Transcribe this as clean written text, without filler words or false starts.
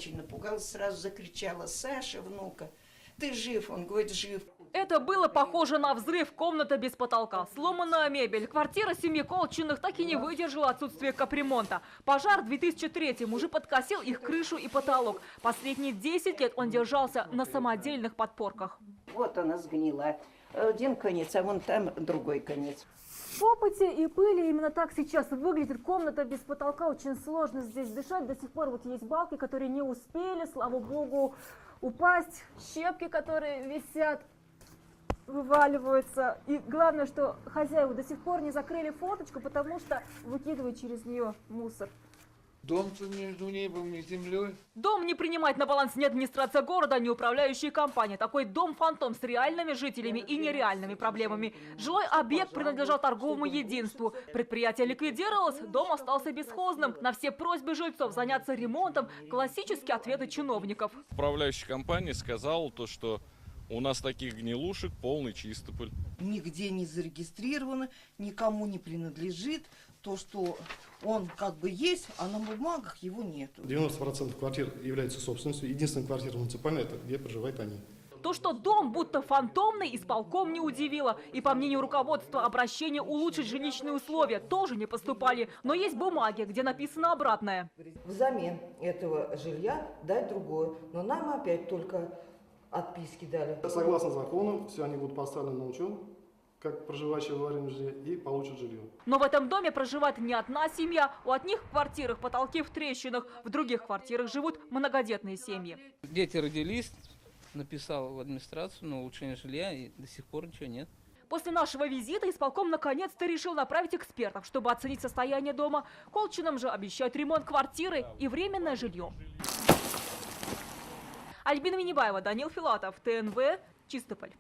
очень напугалась, сразу закричала: «Саша, внука, ты жив?» Он говорит: «Жив». Это было похоже на взрыв. Комната без потолка, сломанная мебель. Квартира семьи Колчиных так и не выдержала отсутствия капремонта. Пожар в 2003-м уже подкосил их крышу и потолок. Последние 10 лет он держался на самодельных подпорках. Вот она сгнила. Один конец, а вон там другой конец. В копоти и пыли именно так сейчас выглядит комната без потолка. Очень сложно здесь дышать. До сих пор вот есть балки, которые не успели, слава богу, упасть. Щепки, которые висят, вываливаются. И главное, что хозяева до сих пор не закрыли форточку, потому что выкидывают через нее мусор. Дом-то между небом и землей. Дом не принимает на баланс ни администрация города, ни управляющие компании. Такой дом-фантом с реальными жителями и нереальными проблемами. Жилой объект принадлежал торговому единству. Предприятие ликвидировалось, дом остался бесхозным. На все просьбы жильцов заняться ремонтом классические ответы чиновников. Управляющая компания сказала то, что у нас таких гнилушек полный Чистополь. Нигде не зарегистрировано, никому не принадлежит. То, что он как бы есть, а на бумагах его нету. 90% квартир являются собственностью. Единственная квартира муниципальная – это где проживают они. То, что дом будто фантомный, исполком не удивило. И по мнению руководства, обращения улучшить жилищные условия тоже не поступали. Но есть бумаги, где написано обратное. Взамен этого жилья дать другое. Но нам опять только отписки дали. Согласно закону, все они будут поставлены на учет, как проживающие в аварийном жилье, и получат жилье. Но в этом доме проживает не одна семья. У одних в квартирах потолки в трещинах, в других квартирах живут многодетные семьи. Дети родились, написал в администрацию на улучшение жилья, и до сих пор ничего нет. После нашего визита исполком наконец-то решил направить экспертов, чтобы оценить состояние дома. Колчинам же обещают ремонт квартиры и временное жилье. Альбина Минибаева, Данил Филатов, ТНВ, Чистополь.